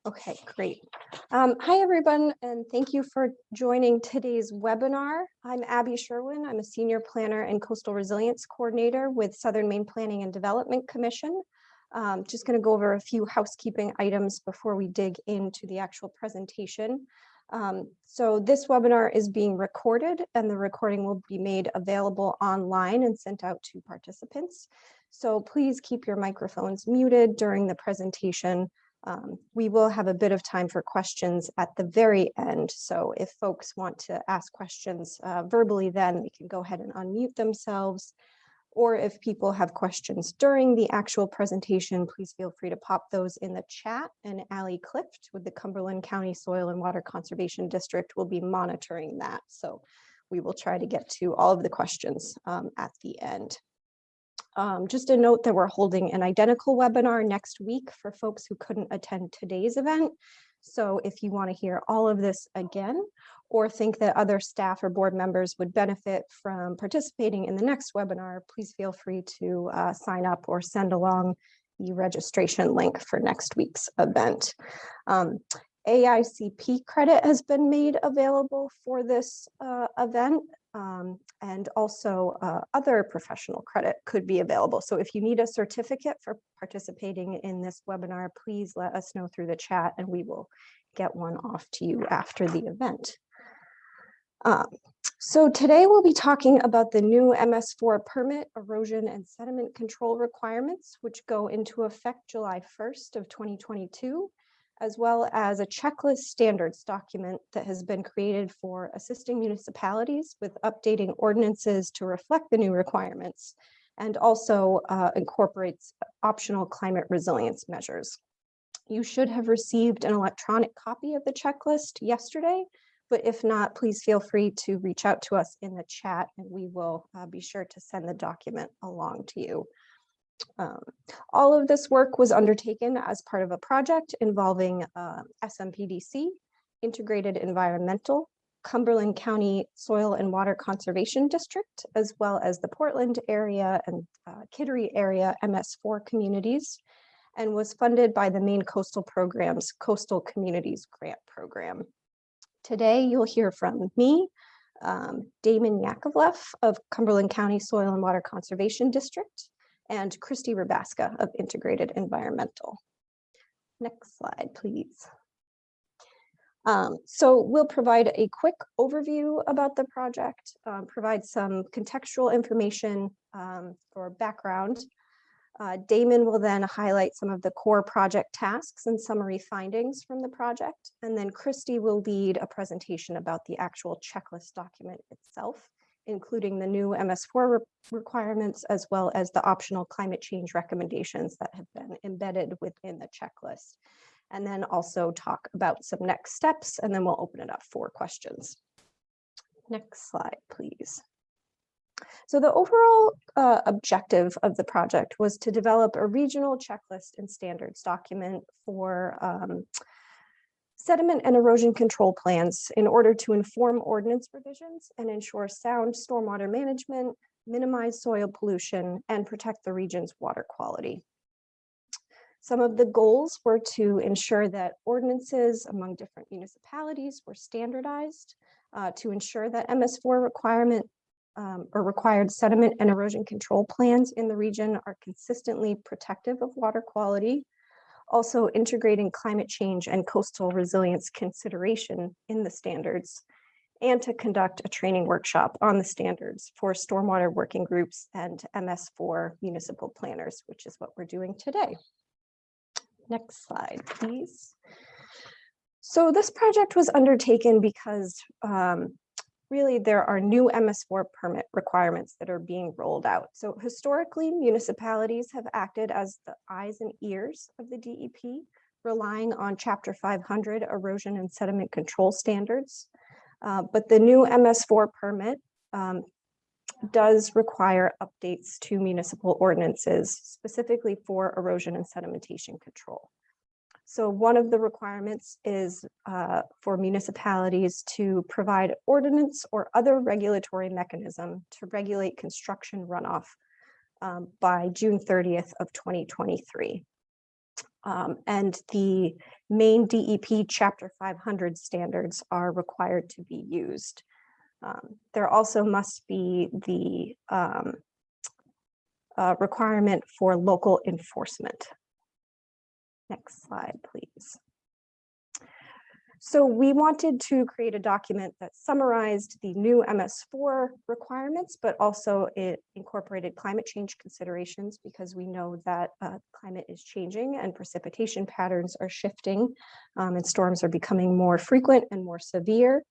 Okay, great. Hi, everyone, and thank you for joining today's webinar. I'm Abby Sherwin. I'm a Senior Planner and Coastal Resilience Coordinator with Southern Maine Planning and Development Commission. Just going to go over a few housekeeping items before we dig into the actual presentation. So this webinar is being recorded, and the recording will be made available online and sent out to participants. So please keep your microphones muted during the presentation. We will have a bit of time for questions at the very end. So if folks want to ask questions verbally, then they can go ahead and unmute themselves. Or if people have questions during the actual presentation, please feel free to pop those in the chat, and Allie Clift with the Cumberland County Soil and Water Conservation District will be monitoring that. So we will try to get to all of the questions at the end. Just a note that we're holding an identical webinar next week for folks who couldn't attend today's event. So if you want to hear all of this again, or think that other staff or board members would benefit from participating in the next webinar, please feel free to sign up or send along the registration link for next week's event. AICP credit has been made available for this event. And also other professional credit could be available. So if you need a certificate for participating in this webinar, please let us know through the chat and we will get one off to you after the event. So today we'll be talking about the new MS4 permit, erosion and sediment control requirements, which go into effect July 1st of 2022. As well as a checklist standards document that has been created for assisting municipalities with updating ordinances to reflect the new requirements, and also incorporates optional climate resilience measures. You should have received an electronic copy of the checklist yesterday, but if not, please feel free to reach out to us in the chat and we will be sure to send the document along to you. All of this work was undertaken as part of a project involving SMPDC, Integrated Environmental, Cumberland County Soil and Water Conservation District, as well as the Portland area and Kittery area MS4 communities, and was funded by the Maine Coastal Program's Coastal Communities Grant Program. Today, you'll hear from me, Damon Yaakov of Cumberland County Soil and Water Conservation District, and Christy Rabaska of Integrated Environmental. Next slide, please. So we'll provide a quick overview about the project, provide some contextual information for background. Damon will then highlight some of the core project tasks and summary findings from the project, and then Christy will lead a presentation about the actual checklist document itself, including the new MS4 requirements, as well as the optional climate change recommendations that have been embedded within the checklist. And then also talk about some next steps, and then we'll open it up for questions. Next slide, please. So the overall objective of the project was to develop a regional checklist and standards document for sediment and erosion control plans in order to inform ordinance revisions and ensure sound stormwater management, minimize soil pollution, and protect the region's water quality. Some of the goals were to ensure that ordinances among different municipalities were standardized, to ensure that MS4 requirement or required sediment and erosion control plans in the region are consistently protective of water quality, also integrating climate change and coastal resilience consideration in the standards, and to conduct a training workshop on the standards for stormwater working groups and MS4 municipal planners, which is what we're doing today. Next slide, please. So this project was undertaken because really there are new MS4 permit requirements that are being rolled out. So historically, municipalities have acted as the eyes and ears of the DEP, relying on Chapter 500 erosion and sediment control standards. But the new MS4 permit does require updates to municipal ordinances, specifically for erosion and sedimentation control. So one of the requirements is for municipalities to provide ordinance or other regulatory mechanism to regulate construction runoff by June 30th of 2023. And the Maine DEP Chapter 500 standards are required to be used. There also must be the requirement for local enforcement. Next slide, please. So we wanted to create a document that summarized the new MS4 requirements, but also it incorporated climate change considerations, because we know that climate is changing and precipitation patterns are shifting, and storms are becoming more frequent and more severe.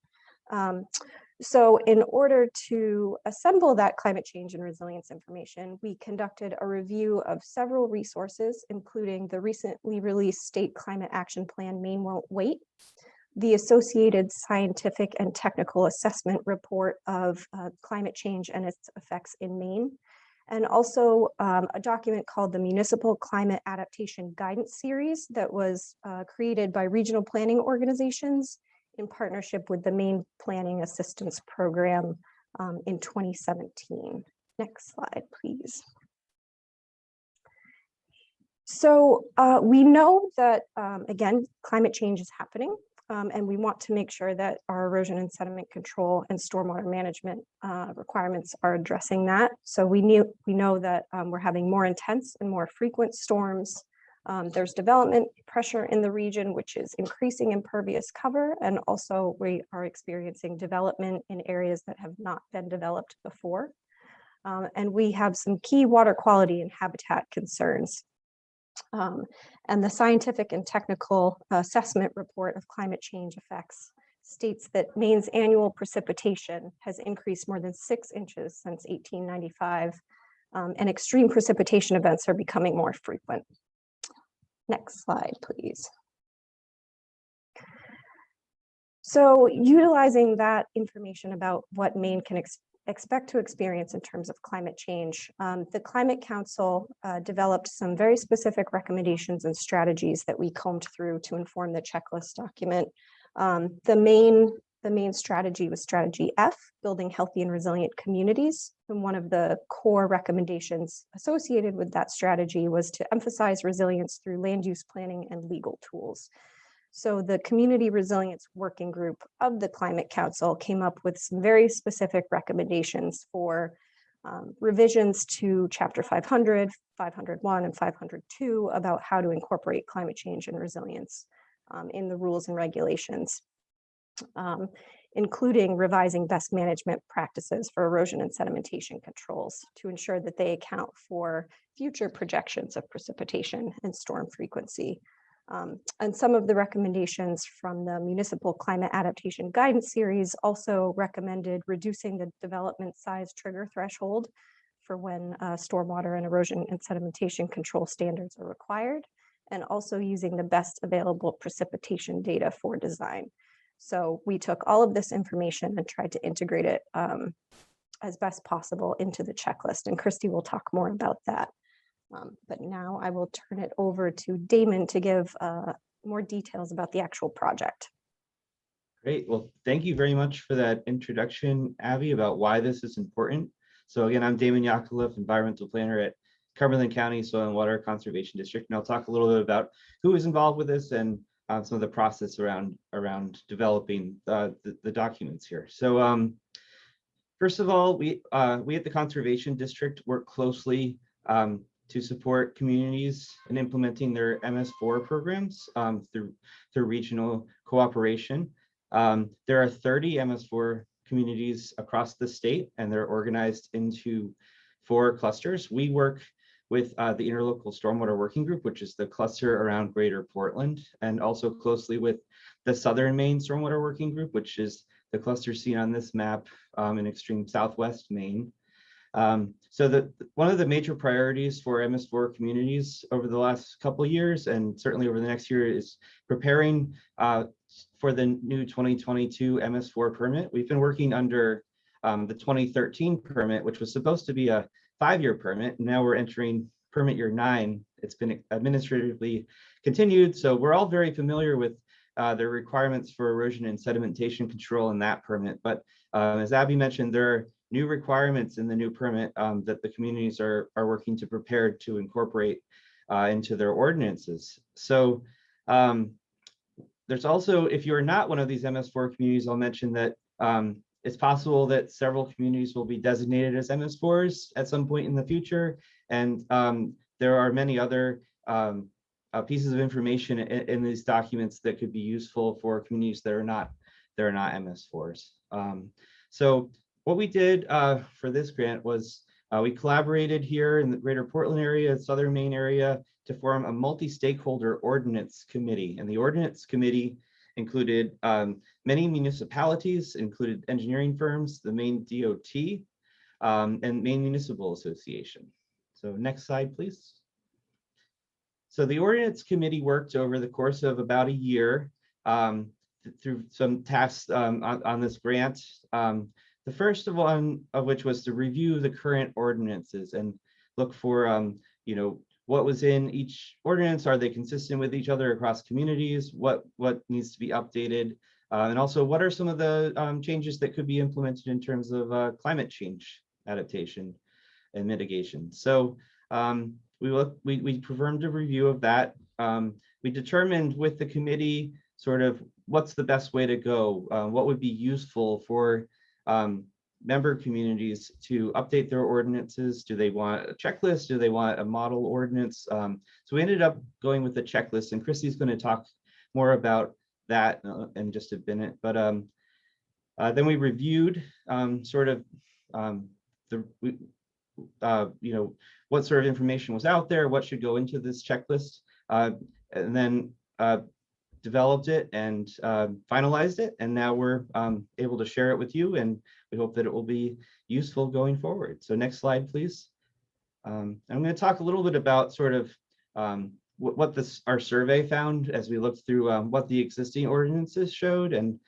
So in order to assemble that climate change and resilience information, we conducted a review of several resources, including the recently released State Climate Action Plan, Maine Won't Wait, the associated scientific and technical assessment report of climate change and its effects in Maine, and also a document called the Municipal Climate Adaptation Guidance Series that was created by regional planning organizations in partnership with the Maine Planning Assistance Program in 2017. Next slide, please. So we know that, again, climate change is happening, and we want to make sure that our erosion and sediment control and stormwater management requirements are addressing that. So we know that we're having more intense and more frequent storms. There's development pressure in the region, which is increasing impervious cover, and also we are experiencing development in areas that have not been developed before. And we have some key water quality and habitat concerns. And the scientific and technical assessment report of climate change effects states that Maine's annual precipitation has increased more than 6 inches since 1895, and extreme precipitation events are becoming more frequent. Next slide, please. So utilizing that information about what Maine can expect to experience in terms of climate change, the Climate Council developed some very specific recommendations and strategies that we combed through to inform the checklist document. The main strategy was strategy F, building healthy and resilient communities. And one of the core recommendations associated with that strategy was to emphasize resilience through land use planning and legal tools. So the Community Resilience Working Group of the Climate Council came up with some very specific recommendations for revisions to Chapter 500, 501, and 502 about how to incorporate climate change and resilience in the rules and regulations, including revising best management practices for erosion and sedimentation controls to ensure that they account for future projections of precipitation and storm frequency. And some of the recommendations from the Municipal Climate Adaptation Guidance Series also recommended reducing the development size trigger threshold for when stormwater and erosion and sedimentation control standards are required, and also using the best available precipitation data for design. So we took all of this information and tried to integrate it as best possible into the checklist, and Christy will talk more about that. But now I will turn it over to Damon to give more details about the actual project. Great. Well, thank you very much for that introduction, Abby, about why this is important. So again, I'm Damon Yaakov, environmental planner at Cumberland County Soil and Water Conservation District, and I'll talk a little bit about who is involved with this and some of the process around developing the documents here. So first of all, we at the Conservation District work closely to support communities in implementing their MS4 programs through regional cooperation. There are 30 MS4 communities across the state, and they're organized into 4 clusters. We work with the Interlocal Stormwater Working Group, which is the cluster around Greater Portland, and also closely with the Southern Maine Stormwater Working Group, which is the cluster seen on this map in extreme southwest Maine. So one of the major priorities for MS4 communities over the last couple of years, and certainly over the next year, is preparing for the new 2022 MS4 permit. We've been working under the 2013 permit, which was supposed to be a 5-year permit. Now we're entering permit year 9. It's been administratively continued. So we're all very familiar with the requirements for erosion and sedimentation control in that permit. But as Abby mentioned, there are new requirements in the new permit that the communities are working to prepare to incorporate into their ordinances. So there's also, if you're not one of these MS4 communities, I'll mention that it's possible that several communities will be designated as MS4s at some point in the future. And there are many other pieces of information in these documents that could be useful for communities that are not MS4s. So what we did for this grant was we collaborated here in the greater Portland area, southern Maine area, to form a multi-stakeholder ordinance committee. And the ordinance committee included many municipalities, included engineering firms, the Maine DOT, and Maine Municipal Association. So next slide, please. So the ordinance committee worked over the course of about a year through some tasks on this grant. The first one of which was to review the current ordinances and look for, you know, what was in each ordinance. Are they consistent with each other across communities? What needs to be updated? And also, what are some of the changes that could be implemented in terms of climate change adaptation and mitigation? So we performed a review of that. We determined with the committee sort of what's the best way to go, what would be useful for member communities to update their ordinances. Do they want a checklist? Do they want a model ordinance? So we ended up going with the checklist, and Christy's going to talk more about that in just a minute. But then we reviewed sort of you know, what sort of information was out there, what should go into this checklist, and then developed it and finalized it, and now we're able to share it with you, and we hope that it will be useful going forward. So next slide, please. I'm going to talk a little bit about sort of what our survey found as we looked through what the existing ordinances showed, and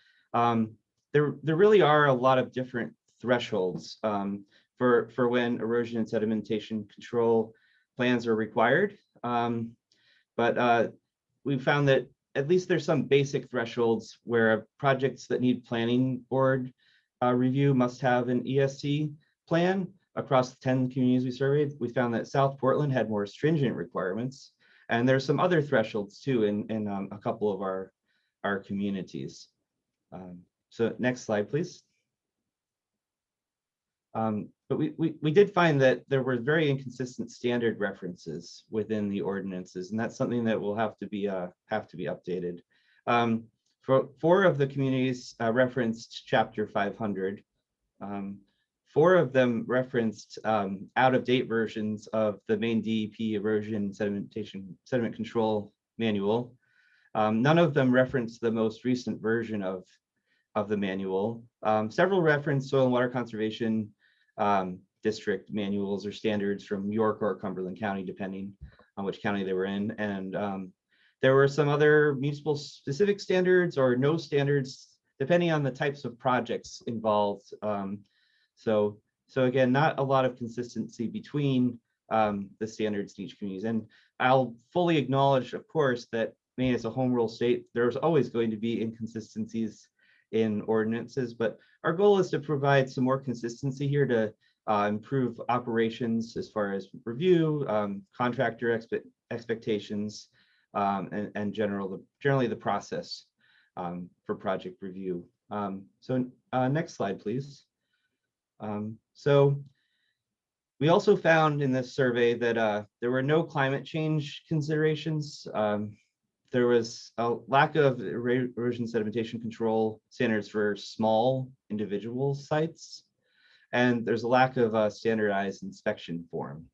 there really are a lot of different thresholds for when erosion and sedimentation control plans are required, but we found that at least there's some basic thresholds where projects that need planning board review must have an ESC plan. Across the 10 communities we surveyed, we found that South Portland had more stringent requirements, and there's some other thresholds too in a couple of our communities. So next slide, please. But we did find that there were very inconsistent standard references within the ordinances, and that's something that will have to be updated. For 4 of the communities referenced Chapter 500. 4 of them referenced out-of-date versions of the Maine DEP Erosion Sediment Control Manual. None of them referenced the most recent version of the manual. Several referenced soil and water conservation district manuals or standards from York or Cumberland County, depending on which county they were in. And there were some other municipal specific standards or no standards, depending on the types of projects involved. So again, not a lot of consistency between the standards in each community. And I'll fully acknowledge, of course, that Maine is a home rule state. There's always going to be inconsistencies in ordinances, but our goal is to provide some more consistency here to improve operations as far as review, contractor expectations, and generally the process for project review. So next slide, please. So we also found in this survey that there were no climate change considerations. There was a lack of erosion sedimentation control standards for small individual sites, and there's a lack of standardized inspection form.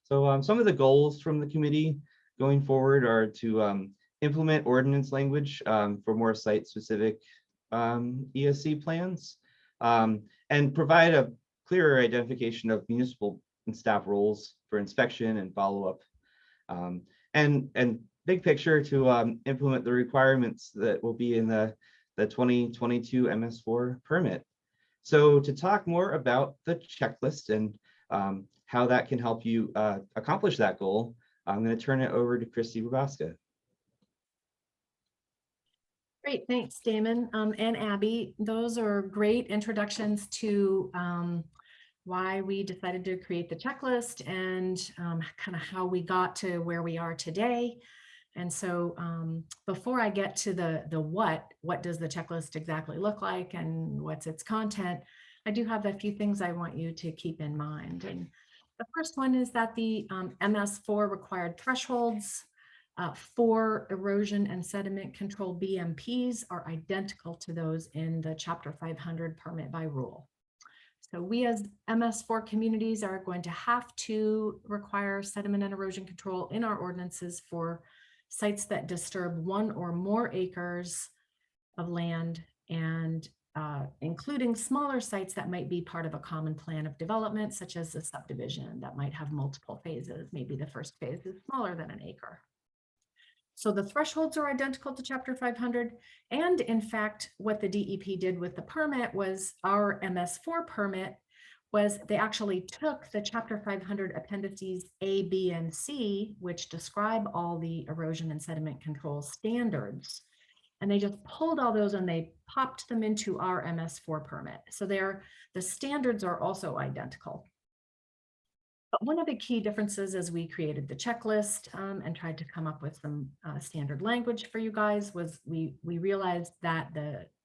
So some of the goals from the committee going forward are to implement ordinance language for more site-specific ESC plans, and provide a clearer identification of municipal and staff roles for inspection and follow-up, and big picture to implement the requirements that will be in the 2022 MS4 permit. So to talk more about the checklist and how that can help you accomplish that goal, I'm going to turn it over to Christy Rabaska. Great, thanks, Damon and Abby. Those are great introductions to why we decided to create the checklist, and kind of how we got to where we are today. And so before I get to the what does the checklist exactly look like and what's its content, I do have a few things I want you to keep in mind. And the first one is that the MS4 required thresholds for erosion and sediment control BMPs are identical to those in the Chapter 500 permit by rule. So we as MS4 communities are going to have to require sediment and erosion control in our ordinances for sites that disturb 1 or more acres of land, and including smaller sites that might be part of a common plan of development, such as a subdivision that might have multiple phases. Maybe the first phase is smaller than an acre. So the thresholds are identical to Chapter 500. And in fact, what the DEP did with the permit was our MS4 permit was they actually took the Chapter 500 appendices A, B, and C, which describe all the erosion and sediment control standards. And they just pulled all those and they popped them into our MS4 permit. So the standards are also identical. But one of the key differences as we created the checklist and tried to come up with some standard language for you guys was we realized that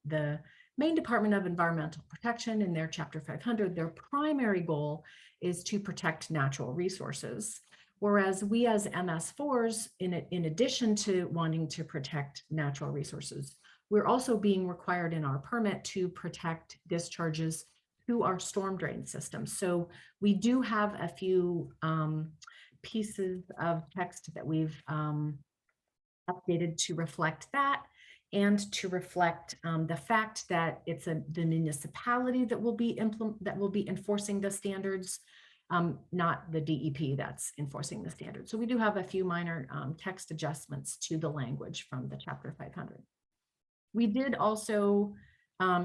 the Maine Department of Environmental Protection in their Chapter 500, their primary goal is to protect natural resources. Whereas we as MS4s, in addition to wanting to protect natural resources, we're also being required in our permit to protect discharges to our storm drain system. So we do have a few pieces of text that we've updated to reflect that, and to reflect the fact that it's the municipality that will be enforcing the standards, not the DEP that's enforcing the standards. So we do have a few minor text adjustments to the language from the Chapter 500. We did also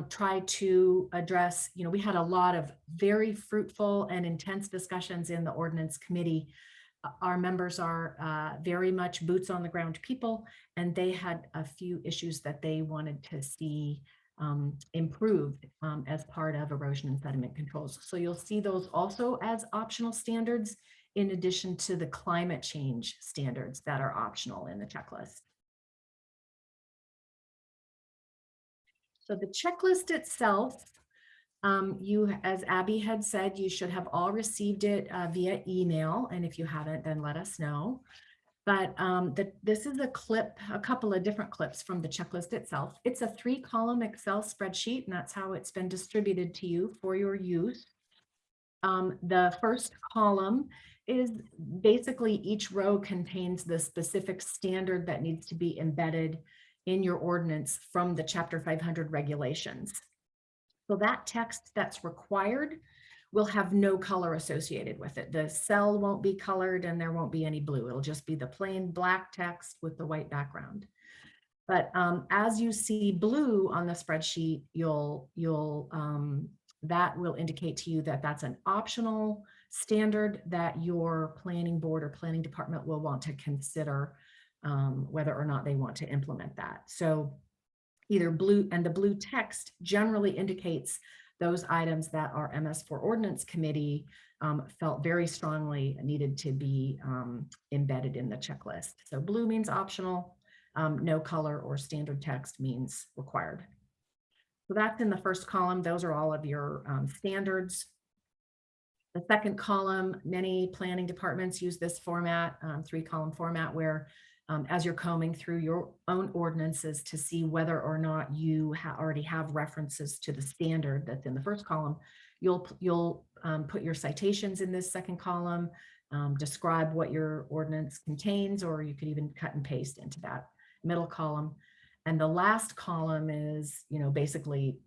try to address, we had a lot of very fruitful and intense discussions in the Ordinance Committee. Our members are very much boots on the ground people, and they had a few issues that they wanted to see improved as part of erosion and sediment controls. So you'll see those also as optional standards, in addition to the climate change standards that are optional in the checklist. So the checklist itself, as Abby had said, you should have all received it via email. And if you haven't, then let us know. But this is a couple of different clips from the checklist itself. It's a 3-column Excel spreadsheet, and that's how it's been distributed to you for your use. The first column is basically each row contains the specific standard that needs to be embedded in your ordinance from the Chapter 500 regulations. So that text that's required will have no color associated with it. The cell won't be colored and there won't be any blue. It'll just be the plain black text with the white background. But as you see blue on the spreadsheet, that will indicate to you that that's an optional standard that your planning board or planning department will want to consider whether or not they want to implement that. So either blue, and the blue text generally indicates those items that our MS4 Ordinance Committee felt very strongly needed to be embedded in the checklist. So blue means optional, no color or standard text means required. So that's in the first column. Those are all of your standards. The second column, many planning departments use this format, 3-column format, where as you're combing through your own ordinances to see whether or not you already have references to the standard that's in the first column, you'll put your citations in this second column, describe what your ordinance contains, or you could even cut and paste into that middle column. And the last column is, basically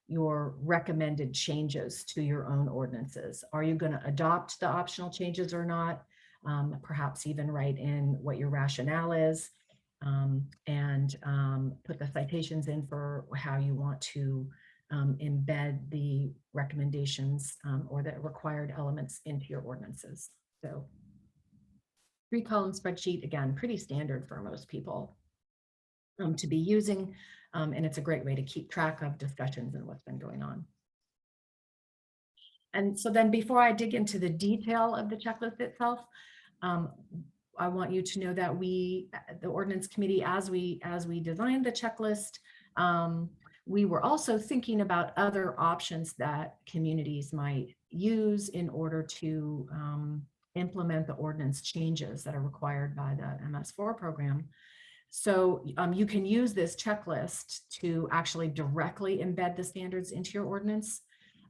your recommended changes to your own ordinances. Are you going to adopt the optional changes or not? Perhaps even write in what your rationale is, and put the citations in for how you want to embed the recommendations or the required elements into your ordinances. So 3-column spreadsheet, again, pretty standard for most people to be using, and it's a great way to keep track of discussions and what's been going on. And so then before I dig into the detail of the checklist itself, I want you to know that we, the Ordinance Committee, as we designed the checklist, we were also thinking about other options that communities might use in order to implement the ordinance changes that are required by the MS4 program. So you can use this checklist to actually directly embed the standards into your ordinance.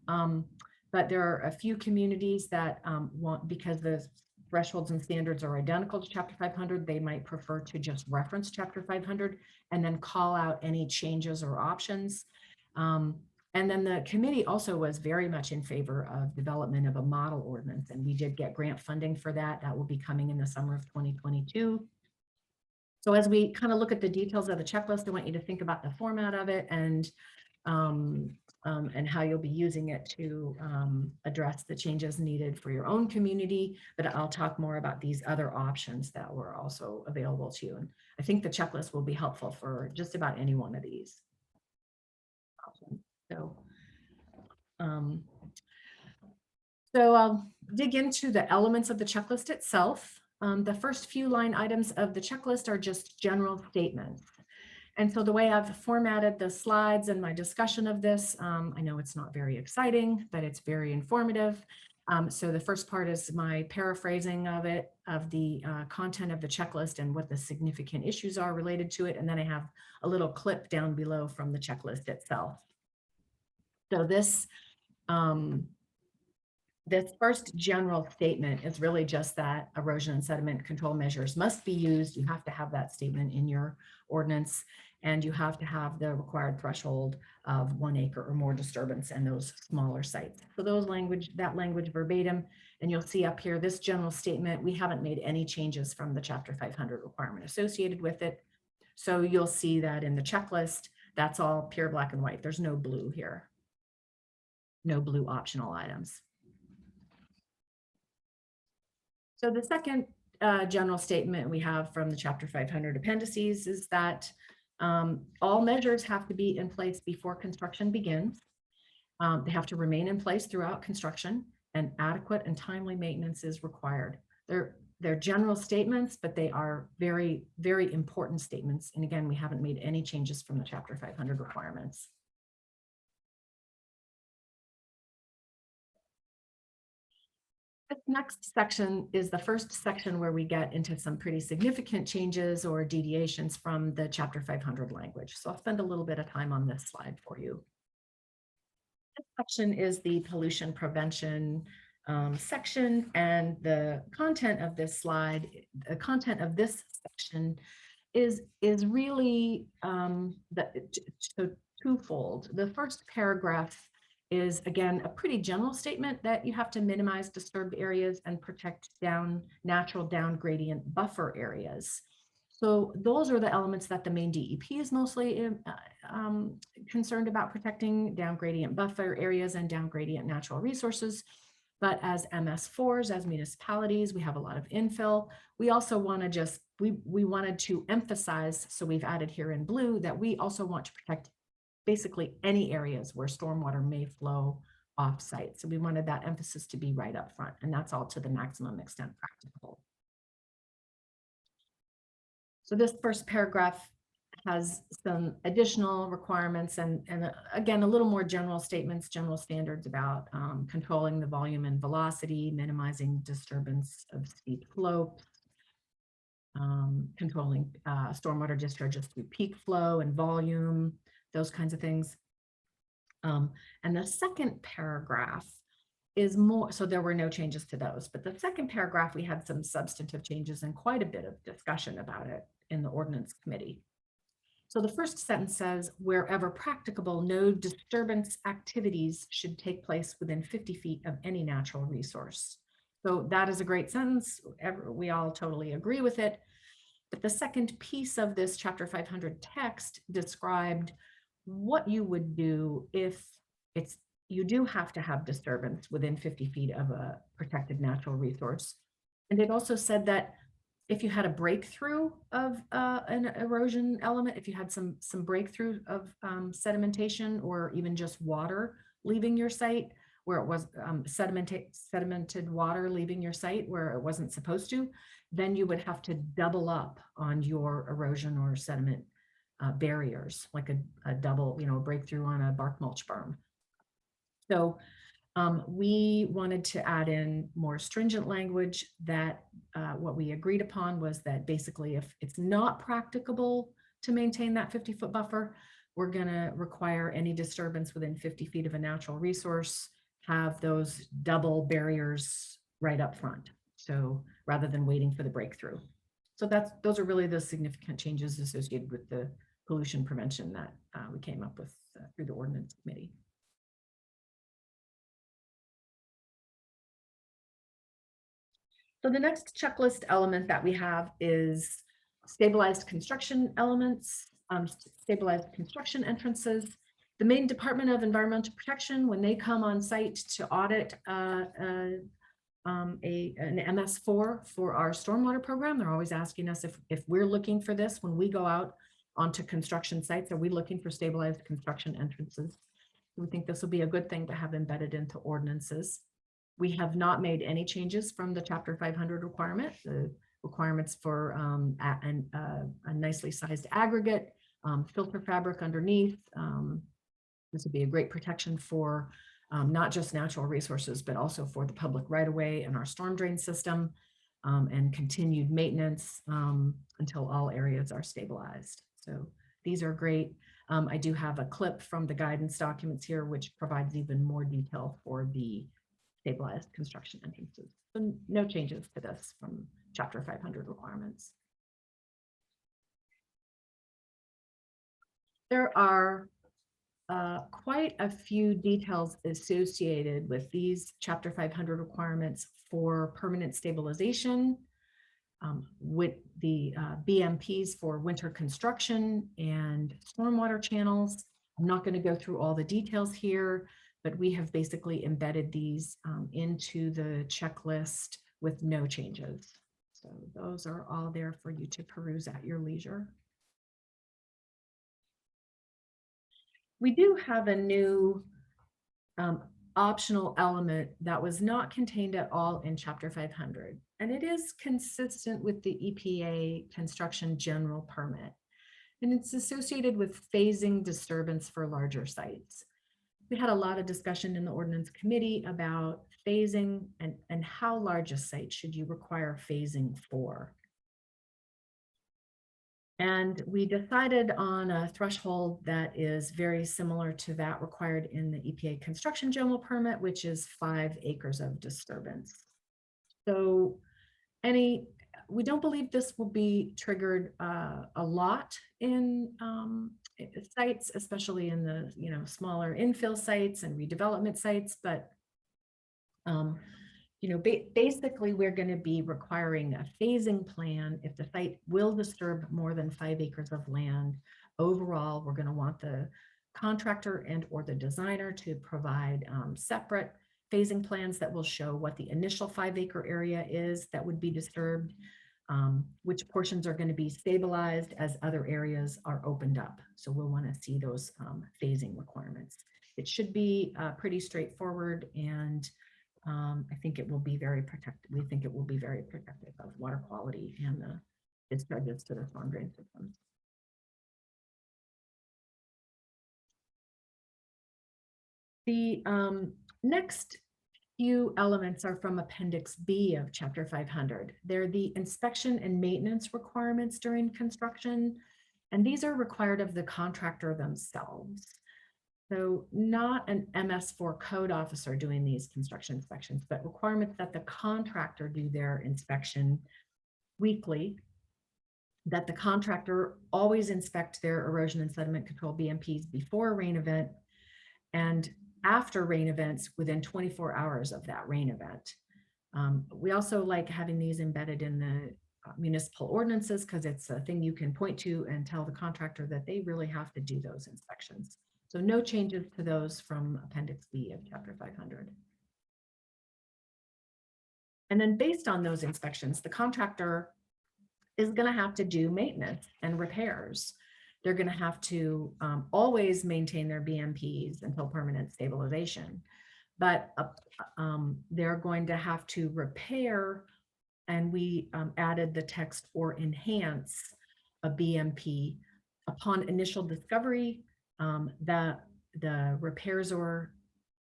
But there are a few communities that want, because the thresholds and standards are identical to Chapter 500, they might prefer to just reference Chapter 500 and then call out any changes or options. And then the committee also was very much in favor of development of a model ordinance, and we did get grant funding for that. That will be coming in the summer of 2022. So as we kind of look at the details of the checklist, I want you to think about the format of it and how you'll be using it to address the changes needed for your own community. But I'll talk more about these other options that were also available to you. And I think the checklist will be helpful for just about any one of these options. So I'll dig into the elements of the checklist itself. The first few line items of the checklist are just general statements. And so the way I've formatted the slides and my discussion of this, I know it's not very exciting, but it's very informative. So the first part is my paraphrasing of it, of the content of the checklist and what the significant issues are related to it. And then I have a little clip down below from the checklist itself. So this first general statement is really just that erosion and sediment control measures must be used. You have to have that statement in your ordinance, and you have to have the required threshold of 1 acre or more disturbance and those smaller sites. So that language verbatim, and you'll see up here, this general statement, we haven't made any changes from the Chapter 500 requirement associated with it. So you'll see that in the checklist, that's all pure black and white. There's no blue here. No blue optional items. So the second general statement we have from the Chapter 500 appendices is that all measures have to be in place before construction begins. They have to remain in place throughout construction, and adequate and timely maintenance is required. They're general statements, but they are very, very important statements. And again, we haven't made any changes from the Chapter 500 requirements. This next section is the first section where we get into some pretty significant changes or deviations from the Chapter 500 language. So I'll spend a little bit of time on this slide for you. This section is the pollution prevention section, and the content of this slide, the content of this section is really twofold. The first paragraph is, again, a pretty general statement that you have to minimize disturbed areas and protect natural down gradient buffer areas. So those are the elements that the Maine DEP is mostly concerned about, protecting down gradient buffer areas and down gradient natural resources. But as MS4s, as municipalities, we have a lot of infill. We also want to we wanted to emphasize, so we've added here in blue, that we also want to protect basically any areas where stormwater may flow off site. So we wanted that emphasis to be right up front, and that's all to the maximum extent practicable. So this first paragraph has some additional requirements and again, a little more general statements, general standards about controlling the volume and velocity, minimizing disturbance of steep slopes, controlling stormwater discharges through peak flow and volume, those kinds of things. And the second paragraph is more, so there were no changes to those, but the second paragraph, we had some substantive changes and quite a bit of discussion about it in the Ordinance Committee. So the first sentence says, wherever practicable, no disturbance activities should take place within 50 feet of any natural resource. So that is a great sentence. We all totally agree with it. But the second piece of this Chapter 500 text described what you would do if you do have to have disturbance within 50 feet of a protected natural resource. And it also said that if you had a breakthrough of an erosion element, if you had some breakthrough of sedimentation or even just water leaving your site, where it was sedimented water leaving your site where it wasn't supposed to, then you would have to double up on your erosion or sediment barriers, like a double, a breakthrough on a bark mulch berm. So we wanted to add in more stringent language that what we agreed upon was that basically if it's not practicable to maintain that 50-foot buffer, we're going to require any disturbance within 50 feet of a natural resource have those double barriers right up front. So rather than waiting for the breakthrough. So those are really the significant changes associated with the pollution prevention that we came up with through the Ordinance Committee. So the next checklist element that we have is stabilized construction elements, stabilized construction entrances. The Maine Department of Environmental Protection, when they come on site to audit an MS4 for our stormwater program, they're always asking us if we're looking for this when we go out onto construction sites. Are we looking for stabilized construction entrances? We think this will be a good thing to have embedded into ordinances. We have not made any changes from the Chapter 500 requirement. The requirements for a nicely sized aggregate, filter fabric underneath. This would be a great protection for not just natural resources, but also for the public right-of-way and our storm drain system, and continued maintenance until all areas are stabilized. So these are great. I do have a clip from the guidance documents here, which provides even more detail for the stabilized construction entrances. So no changes to this from Chapter 500 requirements. There are quite a few details associated with these Chapter 500 requirements for permanent stabilization, with the BMPs for winter construction and stormwater channels. I'm not going to go through all the details here, but we have basically embedded these into the checklist with no changes. So those are all there for you to peruse at your leisure. We do have a new optional element that was not contained at all in Chapter 500, and it is consistent with the EPA construction general permit, and it's associated with phasing disturbance for larger sites. We had a lot of discussion in the Ordinance Committee about phasing and how large a site should you require phasing for. And we decided on a threshold that is very similar to that required in the EPA construction general permit, which is 5 acres of disturbance. So we don't believe this will be triggered a lot in sites, especially in the smaller infill sites and redevelopment sites, but basically we're going to be requiring a phasing plan if the site will disturb more than 5 acres of land. Overall, we're going to want the contractor and or the designer to provide separate phasing plans that will show what the initial 5 acre area is that would be disturbed, which portions are going to be stabilized as other areas are opened up. So we'll want to see those phasing requirements. It should be pretty straightforward, and I think it will be very protective. We think it will be very protective of water quality and the discharges to the storm drain systems. The next few elements are from Appendix B of Chapter 500. They're the inspection and maintenance requirements during construction, and these are required of the contractor themselves. So not an MS4 code officer doing these construction inspections, but requirements that the contractor do their inspection weekly, that the contractor always inspect their erosion and sediment control BMPs before a rain event and after rain events within 24 hours of that rain event. We also like having these embedded in the municipal ordinances because it's a thing you can point to and tell the contractor that they really have to do those inspections. So no changes to those from Appendix B of Chapter 500. And then based on those inspections, the contractor is going to have to do maintenance and repairs. They're going to have to always maintain their BMPs until permanent stabilization. but they're going to have to repair, and we added the text or enhance a BMP upon initial discovery. That the repairs or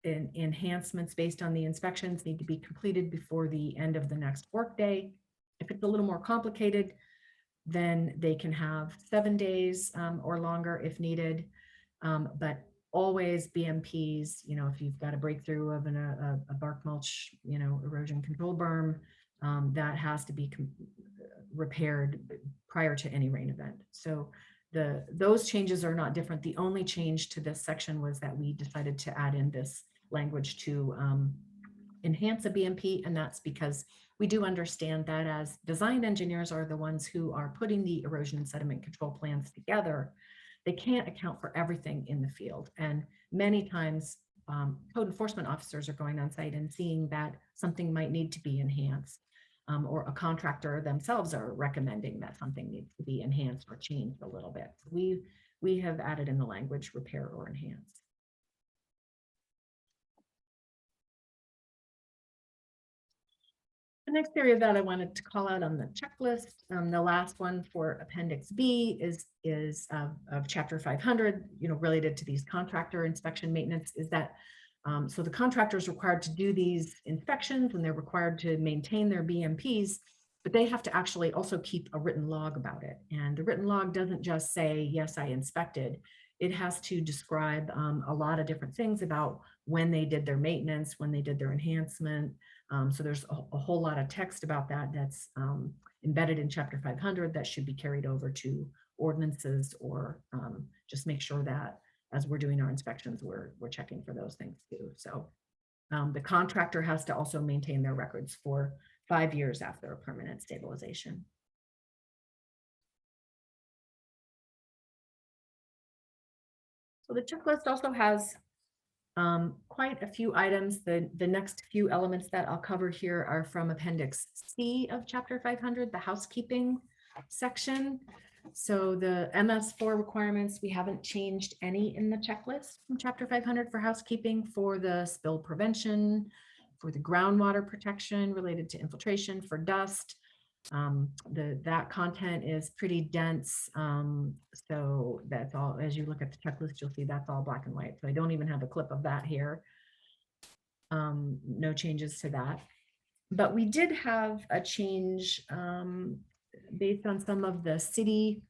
enhancements based on the inspections need to be completed before the end of the next workday. If it's a little more complicated, then they can have 7 days or longer if needed. But always BMPs, you know, if you've got a breakthrough of a bark mulch, you know, erosion control berm, that has to be repaired prior to any rain event. So those changes are not different. The only change to this section was that we decided to add in this language to enhance a BMP, and that's because we do understand that as design engineers are the ones who are putting the erosion and sediment control plans together, they can't account for everything in the field. And many times code enforcement officers are going on site and seeing that something might need to be enhanced, or a contractor themselves are recommending that something needs to be enhanced or changed a little bit. So we have added in the language repair or enhance. The next area that I wanted to call out on the checklist, the last one for Appendix B is of Chapter 500, you know, related to these contractor inspection maintenance, is that so the contractor is required to do these inspections and they're required to maintain their BMPs, but they have to actually also keep a written log about it. And the written log doesn't just say, yes, I inspected. It has to describe a lot of different things about when they did their maintenance, when they did their enhancement. So there's a whole lot of text about that that's embedded in Chapter 500 that should be carried over to ordinances, or just make sure that as we're doing our inspections, we're checking for those things too. So the contractor has to also maintain their records for 5 years after a permanent stabilization. So the checklist also has quite a few items. The next few elements that I'll cover here are from Appendix C of Chapter 500, the housekeeping section. So the MS4 requirements, we haven't changed any in the checklist from Chapter 500 for housekeeping, for the spill prevention, for the groundwater protection related to infiltration, for dust. That content is pretty dense. So that's all, as you look at the checklist, you'll see that's all black and white. So I don't even have a clip of that here. No changes to that. But we did have a change based on some of the city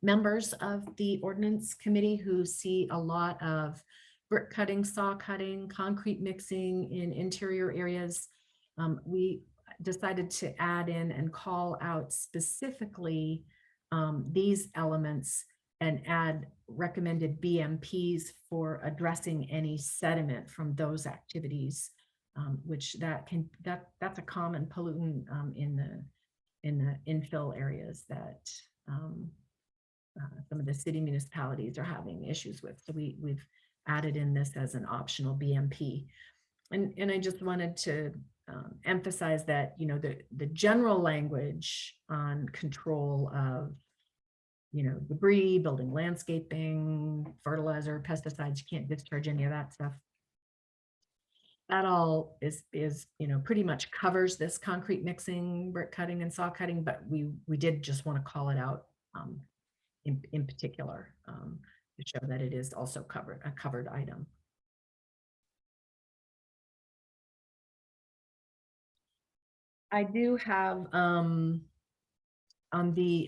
members of the ordinance committee who see a lot of brick cutting, saw cutting, concrete mixing in interior areas. We decided to add in and call out specifically these elements and add recommended BMPs for addressing any sediment from those activities, which that's a common pollutant in the infill areas that some of the city municipalities are having issues with. So we've added in this as an optional BMP. And I just wanted to emphasize that, you know, the general language on control of, you know, debris, building landscaping, fertilizer, pesticides, you can't discharge any of that stuff. That all is, you know, pretty much covers this concrete mixing, brick cutting and saw cutting, but we did just want to call it out in particular to show that it is also a covered item. I do have on the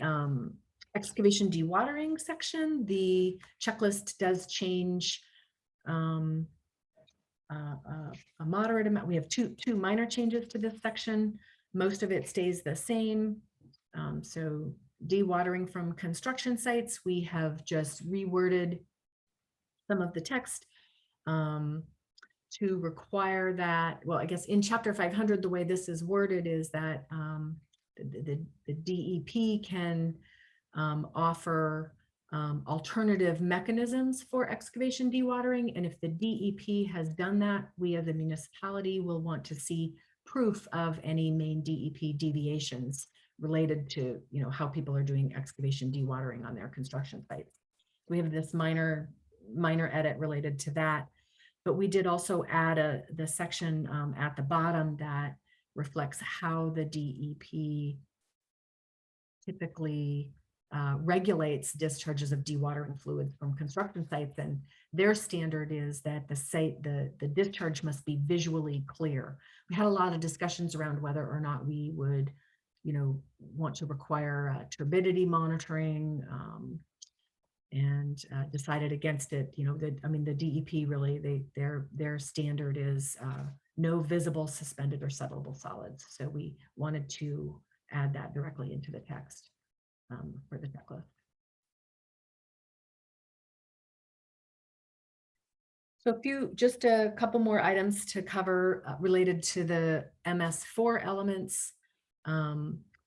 excavation dewatering section, the checklist does change a moderate amount. We have two minor changes to this section. Most of it stays the same. So dewatering from construction sites, we have just reworded some of the text to require that, well, I guess in Chapter 500, the way this is worded is that the DEP can offer alternative mechanisms for excavation dewatering. And if the DEP has done that, we as a municipality will want to see proof of any Maine DEP deviations related to, you know, how people are doing excavation dewatering on their construction sites. We have this minor edit related to that. But we did also add the section at the bottom that reflects how the DEP typically regulates discharges of dewatering fluids from construction sites, and their standard is that the discharge must be visually clear. We had a lot of discussions around whether or not we would, want to require turbidity monitoring, and decided against it. The DEP really, their standard is no visible, suspended, or settleable solids. So we wanted to add that directly into the text for the checklist. So just a couple more items to cover related to the MS4 elements.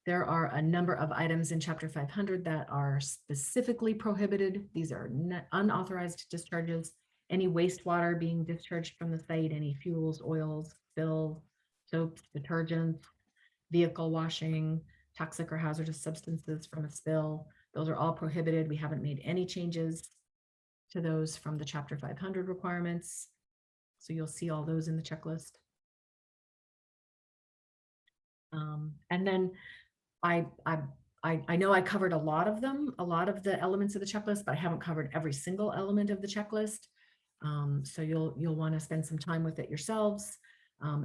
There are a number of items in Chapter 500 that are specifically prohibited. These are unauthorized discharges, any wastewater being discharged from the site, any fuels, oils, spills, soaps, detergents, vehicle washing, toxic or hazardous substances from a spill. Those are all prohibited. We haven't made any changes to those from the Chapter 500 requirements. So you'll see all those in the checklist. And then I know I covered a lot of them, a lot of the elements of the checklist, but I haven't covered every single element of the checklist. So you'll want to spend some time with it yourselves.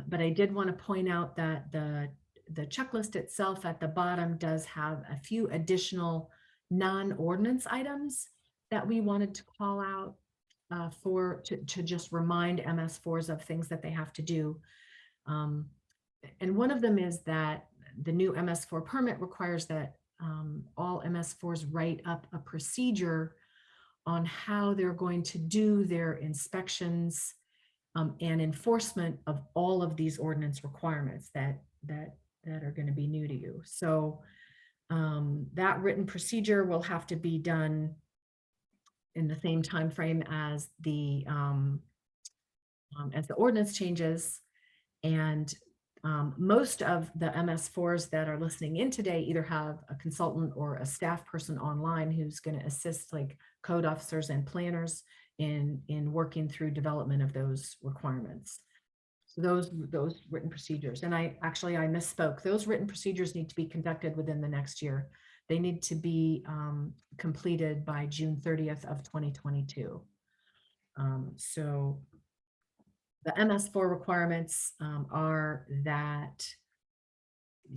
But I did want to point out that the checklist itself at the bottom does have a few additional non-ordinance items that we wanted to call out to just remind MS4s of things that they have to do. And one of them is that the new MS4 permit requires that all MS4s write up a procedure on how they're going to do their inspections and enforcement of all of these ordinance requirements that are going to be new to you. So that written procedure will have to be done in the same time frame as the ordinance changes. And most of the MS4s that are listening in today either have a consultant or a staff person online who's going to assist, like code officers and planners, in working through development of those requirements. So those written procedures, and I misspoke. Those written procedures need to be conducted within the next year. They need to be completed by June 30th of 2022. So the MS4 requirements are that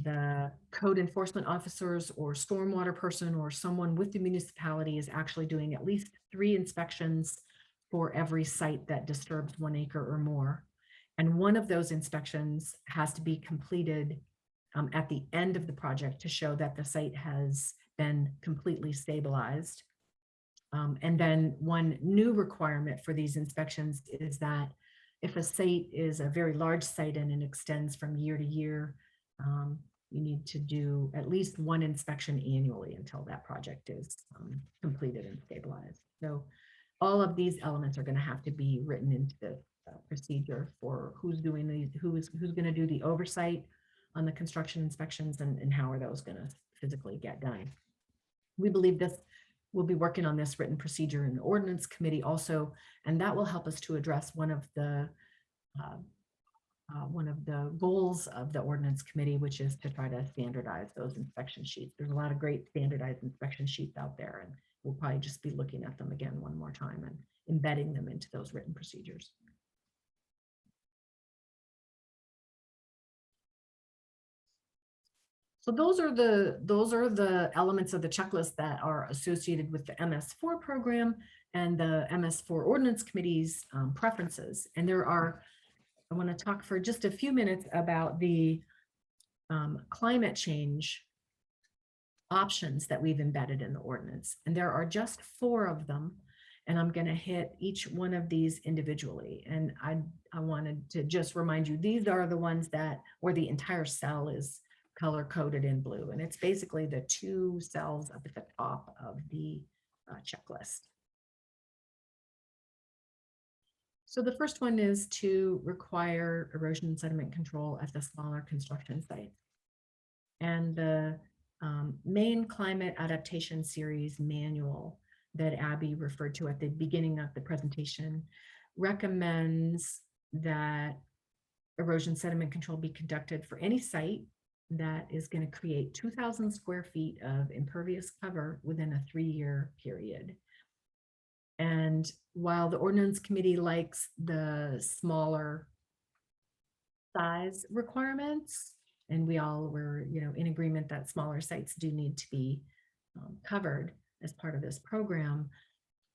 the code enforcement officers or stormwater person or someone with the municipality is actually doing at least 3 inspections for every site that disturbs 1 acre or more. And one of those inspections has to be completed at the end of the project to show that the site has been completely stabilized. And then one new requirement for these inspections is that if a site is a very large site and it extends from year to year, you need to do at least 1 inspection annually until that project is completed and stabilized. So all of these elements are going to have to be written into the procedure for who's doing these, who's going to do the oversight on the construction inspections, and how are those going to physically get done. We believe we'll be working on this written procedure in the Ordinance Committee also, and that will help us to address one of the goals of the Ordinance Committee, which is to try to standardize those inspection sheets. There's a lot of great standardized inspection sheets out there, and we'll probably just be looking at them again one more time and embedding them into those written procedures. So those are the elements of the checklist that are associated with the MS4 program and the MS4 Ordinance Committee's preferences. And I want to talk for just a few minutes about the climate change options that we've embedded in the ordinance. And there are just 4 of them. And I'm going to hit each one of these individually. And I wanted to just remind you, these are the ones where the entire cell is color coded in blue. And it's basically the 2 cells up at the top of the checklist. So the first one is to require erosion and sediment control at the smaller construction sites. And the Maine Climate Adaptation Series manual that Abby referred to at the beginning of the presentation recommends that erosion sediment control be conducted for any site that is going to create 2,000 square feet of impervious cover within a 3-year period. And while the ordinance committee likes the smaller size requirements, and we all were, in agreement that smaller sites do need to be covered as part of this program,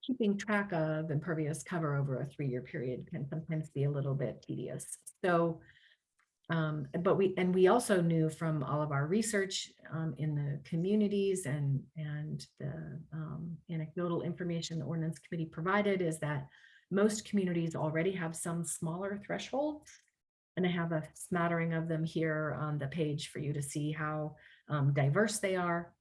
keeping track of impervious cover over a 3-year period can sometimes be a little bit tedious. So, but we also knew from all of our research in the communities and the anecdotal information the ordinance committee provided is that most communities already have some smaller thresholds. And I have a smattering of them here on the page for you to see how diverse they are.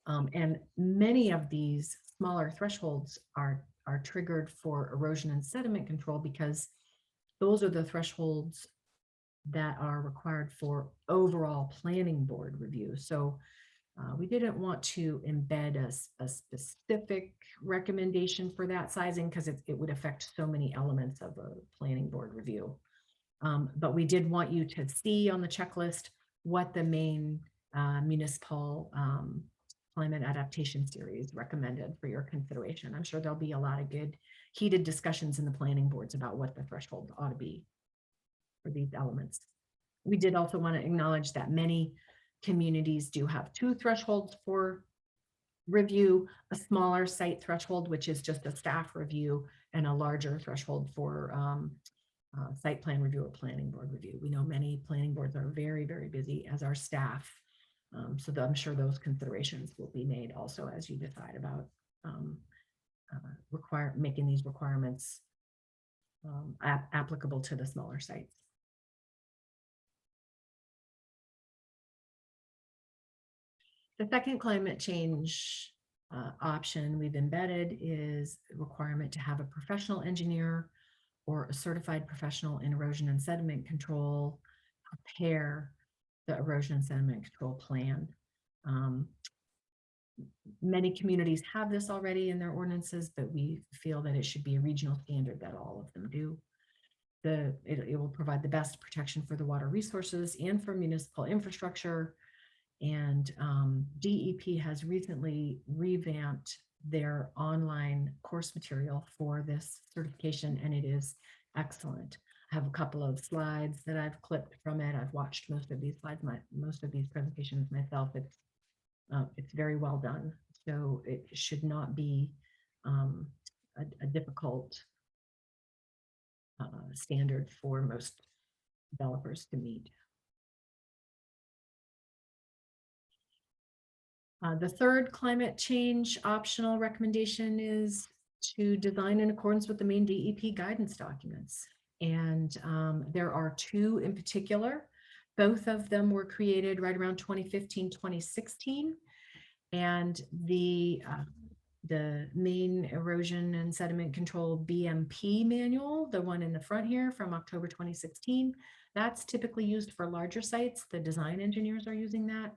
And many of these smaller thresholds are triggered for erosion and sediment control because those are the thresholds that are required for overall planning board review. So we didn't want to embed a specific recommendation for that sizing because it would affect so many elements of a planning board review. But we did want you to see on the checklist what the Maine municipal climate adaptation series recommended for your consideration. I'm sure there'll be a lot of good heated discussions in the planning boards about what the threshold ought to be for these elements. We did also want to acknowledge that many communities do have 2 thresholds for review, a smaller site threshold, which is just a staff review, and a larger threshold for site plan review or planning board review. We know many planning boards are very, very busy, as are staff. So I'm sure those considerations will be made also as you decide about making these requirements applicable to the smaller sites. The second climate change option we've embedded is the requirement to have a professional engineer or a certified professional in erosion and sediment control prepare the erosion and sediment control plan. Many communities have this already in their ordinances, but we feel that it should be a regional standard that all of them do. It will provide the best protection for the water resources and for municipal infrastructure. And DEP has recently revamped their online course material for this certification, and it is excellent. I have a couple of slides that I've clipped from it. I've watched most of these slides, most of these presentations myself. It's very well done. So it should not be a difficult standard for most developers to meet. The third climate change optional recommendation is to design in accordance with the Maine DEP guidance documents. And there are 2 in particular. Both of them were created right around 2015, 2016. And the Maine Erosion and Sediment Control BMP manual, the one in the front here from October 2016, that's typically used for larger sites. The design engineers are using that.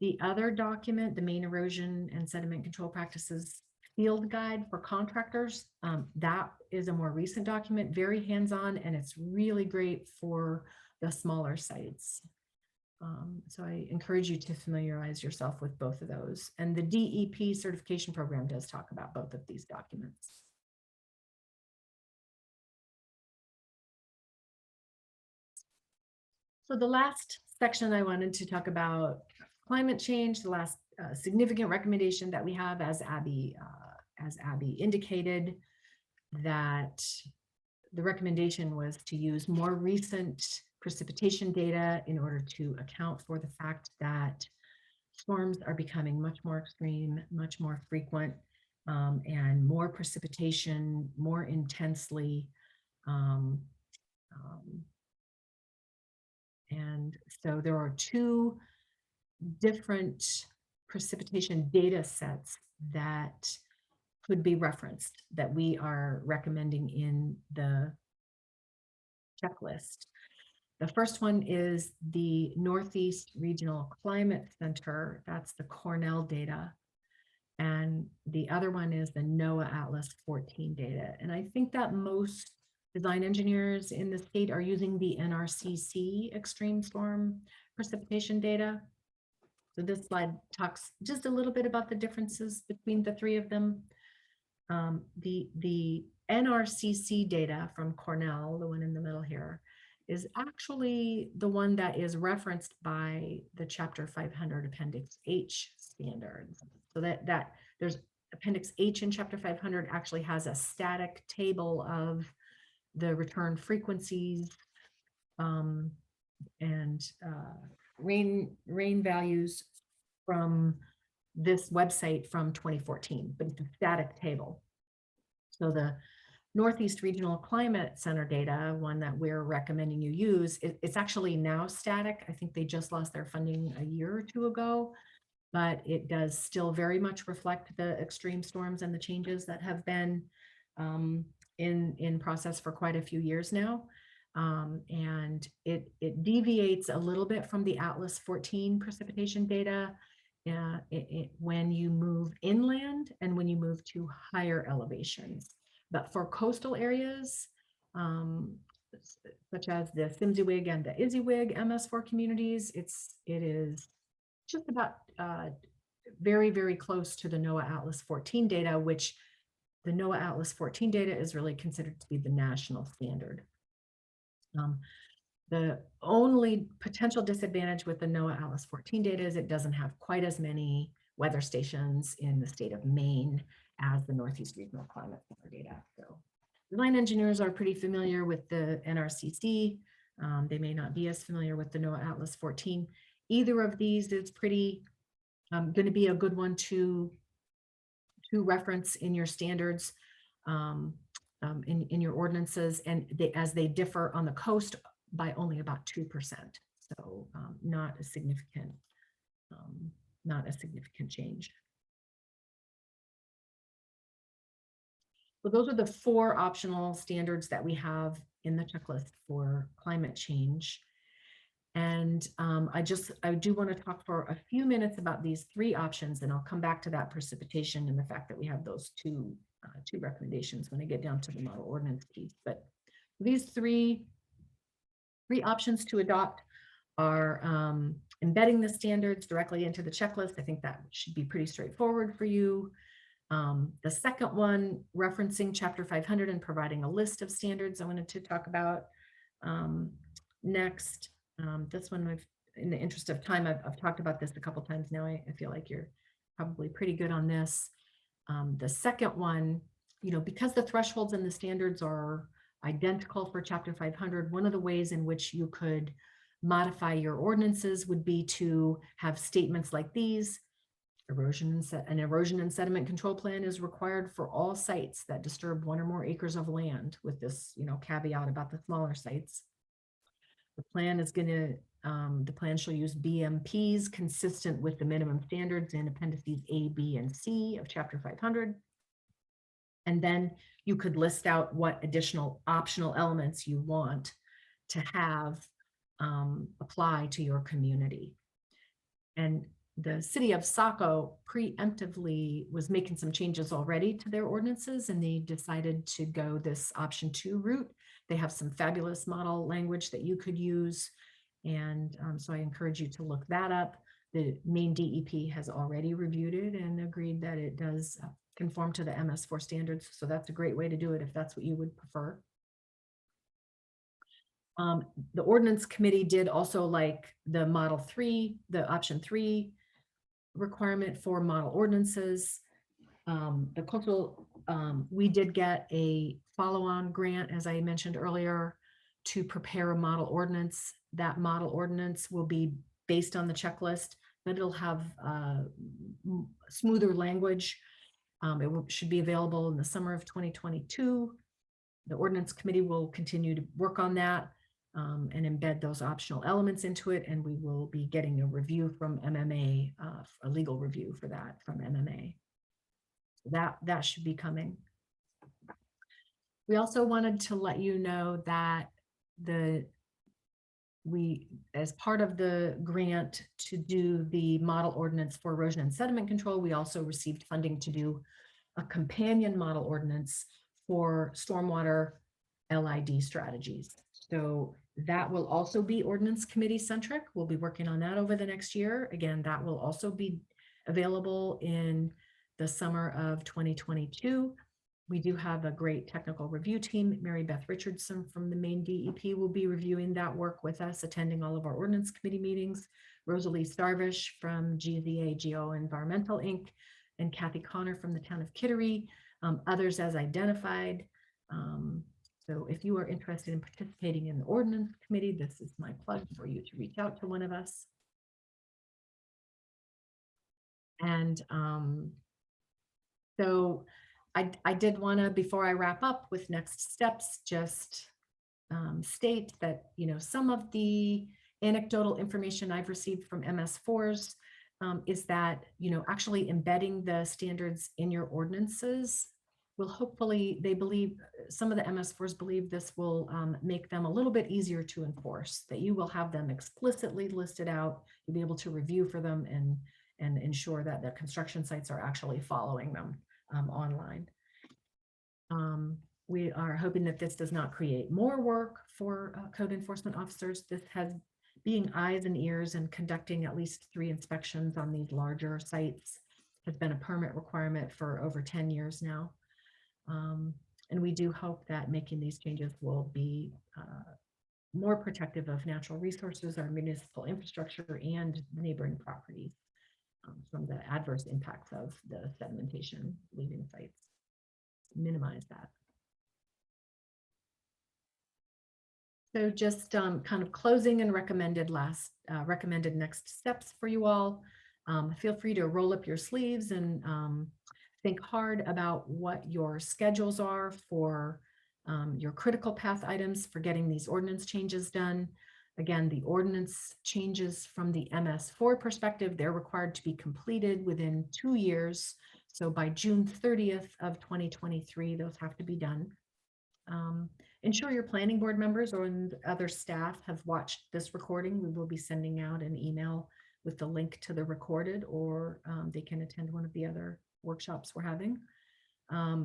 The other document, the Maine Erosion and Sediment Control Practices Field Guide for Contractors, that is a more recent document, very hands-on, and it's really great for the smaller sites. So I encourage you to familiarize yourself with both of those. And the DEP certification program does talk about both of these documents. So the last section I wanted to talk about climate change, the last significant recommendation that we have, as Abby indicated, that the recommendation was to use more recent precipitation data in order to account for the fact that storms are becoming much more extreme, much more frequent, and more precipitation, more intensely. And so there are 2 different precipitation data sets that could be referenced that we are recommending in the checklist. The first one is the Northeast Regional Climate Center. That's the Cornell data. And the other one is the NOAA Atlas 14 data. And I think that most design engineers in the state are using the NRCC extreme storm precipitation data. So this slide talks just a little bit about the differences between the three of them. The NRCC data from Cornell, the one in the middle here, is actually the one that is referenced by the Chapter 500 Appendix H standards. So that there's Appendix H in Chapter 500 actually has a static table of the return frequencies and rain values from this website from 2014, but it's a static table. So the Northeast Regional Climate Center data, one that we're recommending you use, it's actually now static. I think they just lost their funding a year or two ago, but it does still very much reflect the extreme storms and the changes that have been in process for quite a few years now. And it deviates a little bit from the Atlas 14 precipitation data when you move inland and when you move to higher elevations. But for coastal areas, such as the Simsywig and the Iziwig MS4 communities, it is just about very, very close to the NOAA Atlas 14 data, which the NOAA Atlas 14 data is really considered to be the national standard. The only potential disadvantage with the NOAA Atlas 14 data is it doesn't have quite as many weather stations in the state of Maine as the Northeast Regional Climate Center data. So design engineers are pretty familiar with the NRCC. They may not be as familiar with the NOAA Atlas 14. Either of these is pretty going to be a good one to reference in your standards, in your ordinances, and as they differ on the coast by only about 2%. So not a significant change. So those are the 4 optional standards that we have in the checklist for climate change. And I do want to talk for a few minutes about these 3 options, and I'll come back to that precipitation and the fact that we have those two recommendations when I get down to the model ordinance piece. But these three options to adopt are embedding the standards directly into the checklist. I think that should be pretty straightforward for you. The second one, referencing Chapter 500 and providing a list of standards I wanted to talk about next. This one, in the interest of time, I've talked about this a couple times now. I feel like you're probably pretty good on this. The second one, because the thresholds and the standards are identical for Chapter 500, one of the ways in which you could modify your ordinances would be to have statements like these. An erosion and sediment control plan is required for all sites that disturb 1 or more acres of land, with this caveat about the smaller sites. The plan shall use BMPs consistent with the minimum standards in appendices A, B, and C of Chapter 500. And then you could list out what additional optional elements you want to have apply to your community. And the city of Saco preemptively was making some changes already to their ordinances, and they decided to go this option 2 route. They have some fabulous model language that you could use. And so I encourage you to look that up. The Maine DEP has already reviewed it and agreed that it does conform to the MS4 standards. So that's a great way to do it if that's what you would prefer. The ordinance committee did also like the model 3, the option 3 requirement for model ordinances. The coastal, we did get a follow-on grant, as I mentioned earlier, to prepare a model ordinance. That model ordinance will be based on the checklist, but it'll have smoother language. It should be available in the summer of 2022. The ordinance committee will continue to work on that and embed those optional elements into it. And we will be getting a review from MMA, a legal review for that from MMA. That should be coming. We also wanted to let you know that the as part of the grant to do the model ordinance for erosion and sediment control, we also received funding to do a companion model ordinance for stormwater LID strategies. So that will also be ordinance committee centric. We'll be working on that over the next year. Again, that will also be available in the summer of 2022. We do have a great technical review team. Mary Beth Richardson from the Maine DEP will be reviewing that work with us, attending all of our ordinance committee meetings. Rosalie Starvish from GZA Geo Environmental Inc. and Kathy Connor from the town of Kittery, others as identified. So if you are interested in participating in the ordinance committee, this is my plug for you to reach out to one of us. And so I did want to, before I wrap up with next steps, just state that, you know, some of the anecdotal information I've received from MS4s is that, you know, actually embedding the standards in your ordinances will hopefully, they believe, some of the MS4s believe this will make them a little bit easier to enforce, that you will have them explicitly listed out. You'll be able to review for them and ensure that the construction sites are actually following them online. We are hoping that this does not create more work for code enforcement officers. This has being eyes and ears and conducting at least 3 inspections on these larger sites has been a permit requirement for over 10 years now. And we do hope that making these changes will be more protective of natural resources, our municipal infrastructure, and neighboring properties from the adverse impacts of the sedimentation leaving sites. Minimize that. So just kind of closing and recommended next steps for you all. Feel free to roll up your sleeves and think hard about what your schedules are for your critical path items for getting these ordinance changes done. Again, the ordinance changes from the MS4 perspective, they're required to be completed within 2 years. So by June 30th of 2023, those have to be done. Ensure your planning board members or other staff have watched this recording. We will be sending out an email with the link to the recorded, or they can attend one of the other workshops we're having.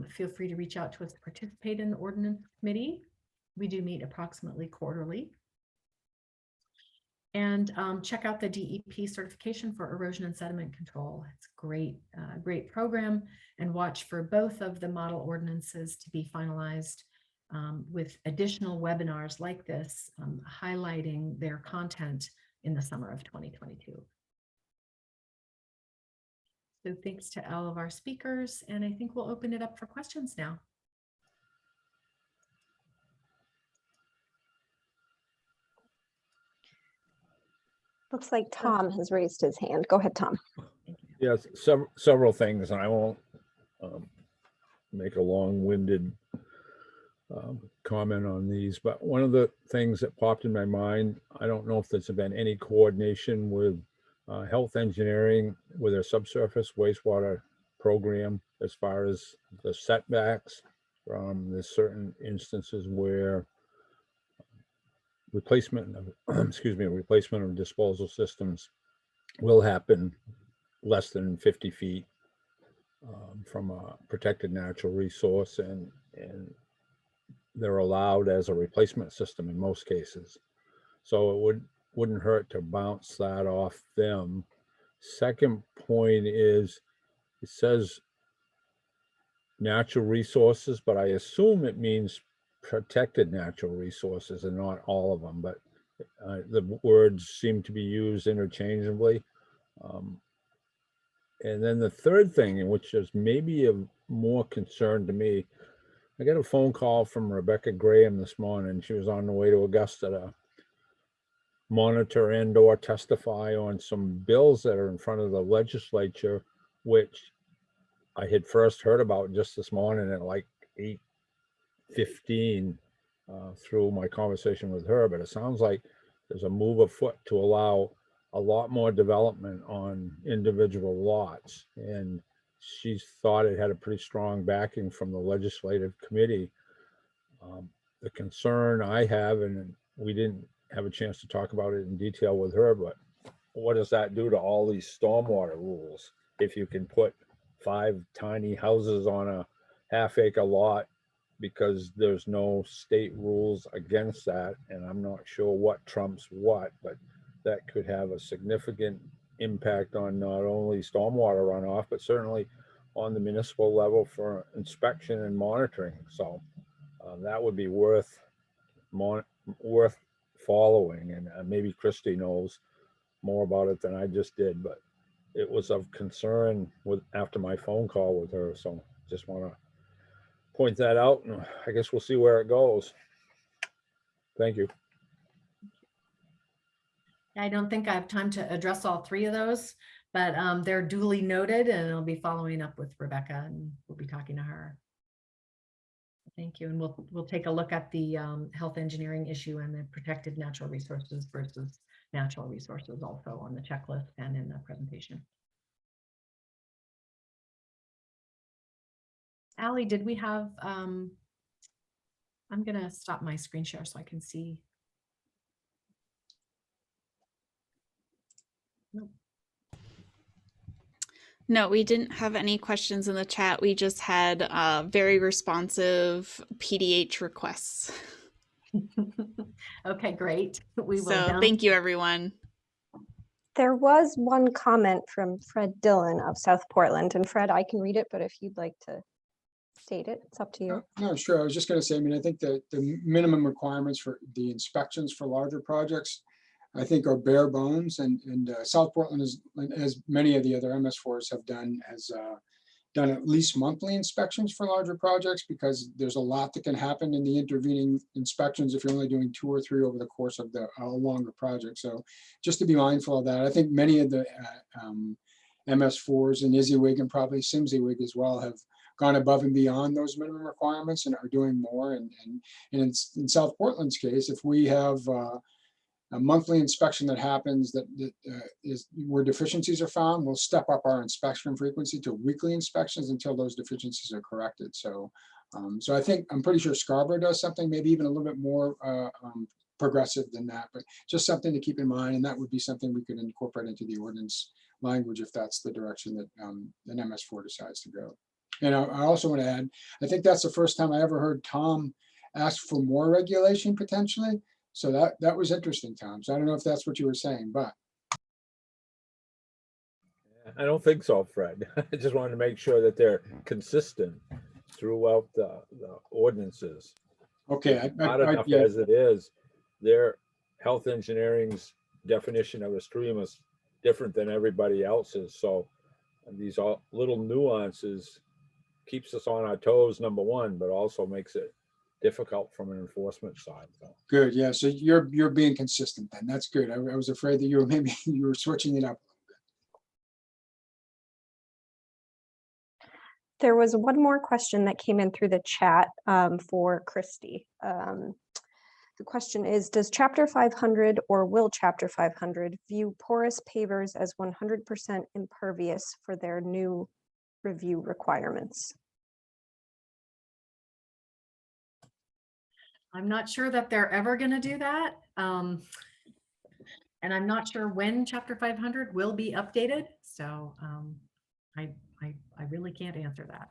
Feel free to reach out to us to participate in the ordinance committee. We do meet approximately quarterly. And check out the DEP certification for erosion and sediment control. It's a great program, and watch for both of the model ordinances to be finalized with additional webinars like this, highlighting their content in the summer of 2022. So thanks to all of our speakers, and I think we'll open it up for questions now. Looks like Tom has raised his hand. Go ahead, Tom. Yes, several things, and I won't make a long-winded comment on these, but one of the things that popped in my mind, I don't know if there's been any coordination with health engineering with their subsurface wastewater program as far as the setbacks. There's certain instances where replacement of disposal systems will happen less than 50 feet from a protected natural resource, and they're allowed as a replacement system in most cases. So it wouldn't hurt to bounce that off them. Second point is, it says natural resources, but I assume it means protected natural resources and not all of them, but the words seem to be used interchangeably. And then the third thing, which is maybe of more concern to me, I got a phone call from Rebecca Graham this morning. She was on the way to Augusta to monitor and or testify on some bills that are in front of the legislature, which I had first heard about just this morning at like 8:15 through my conversation with her. But it sounds like there's a move afoot to allow a lot more development on individual lots, and she thought it had a pretty strong backing from the legislative committee. The concern I have, and we didn't have a chance to talk about it in detail with her, but what does that do to all these stormwater rules? If you can put 5 tiny houses on a half-acre lot because there's no state rules against that, and I'm not sure what trumps what, but that could have a significant impact on not only stormwater runoff, but certainly on the municipal level for inspection and monitoring. So that would be worth following, and maybe Christy knows more about it than I just did, but it was of concern after my phone call with her. So just want to point that out, and I guess we'll see where it goes. Thank you. I don't think I have time to address all 3 of those, but they're duly noted, and I'll be following up with Rebecca, and we'll be talking to her. Thank you. And we'll take a look at the health engineering issue and the protected natural resources versus natural resources also on the checklist and in the presentation. Allie, did we have, I'm going to stop my screen share so I can see. Nope. No, we didn't have any questions in the chat. We just had very responsive PDH requests. Okay, great. We will. So thank you, everyone. There was one comment from Fred Dillon of South Portland, and Fred, I can read it, but if you'd like to state it, it's up to you. No, sure. I was just going to say, I mean, I think that the minimum requirements for the inspections for larger projects, I think, are bare bones, and South Portland, is, as many of the other MS4s have done, has done at least monthly inspections for larger projects, because there's a lot that can happen in the intervening inspections if you're only doing 2 or 3 over the course of the longer project. So just to be mindful of that. I think many of the MS4s and ISIWIG and probably SIMSIWIG as well have gone above and beyond those minimum requirements and are doing more. And in South Portland's case, if we have a monthly inspection that happens that is where deficiencies are found, we'll step up our inspection frequency to weekly inspections until those deficiencies are corrected. So, so I think, I'm pretty sure Scarborough does something maybe even a little bit more progressive than that, but just something to keep in mind. And that would be something we could incorporate into the ordinance language if that's the direction that an MS4 decides to go. And I also want to add, I think that's the first time I ever heard Tom ask for more regulation potentially. So that was interesting, Tom. So I don't know if that's what you were saying, but. I don't think so, Fred. I just wanted to make sure that they're consistent throughout the ordinances. Okay. Not enough yeah. as it is. Their health engineering's definition of a stream is different than everybody else's. So these little nuances keeps us on our toes, number one, but also makes it difficult from an enforcement side. So. Good. Yeah. So you're being consistent then. That's good. I was afraid that you were switching it up. There was one more question that came in through the chat for Christy. The question is, does Chapter 500 or will Chapter 500 view porous pavers as 100% impervious for their new review requirements? I'm not sure that they're ever going to do that. And I'm not sure when Chapter 500 will be updated. So I really can't answer that.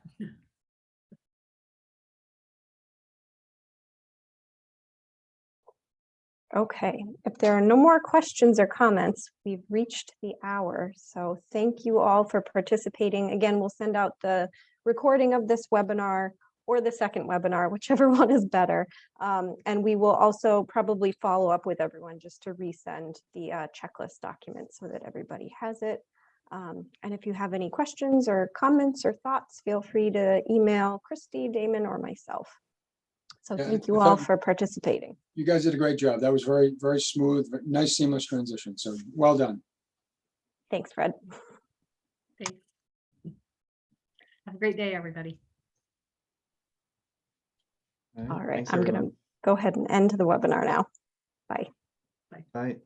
Okay, if there are no more questions or comments, we've reached the hour. So thank you all for participating. Again, we'll send out the recording of this webinar or the second webinar, whichever one is better. And we will also probably follow up with everyone just to resend the checklist document so that everybody has it. And if you have any questions or comments or thoughts, feel free to email Christy, Damon, or myself. So Yeah, thank you all for participating. You guys did a great job. That was very, very smooth, nice, seamless transition. So well done. Thanks, Fred. Thanks. Have a great day, everybody. All right, Thanks, I'm going everyone. to go ahead and end the webinar now. Bye. Bye.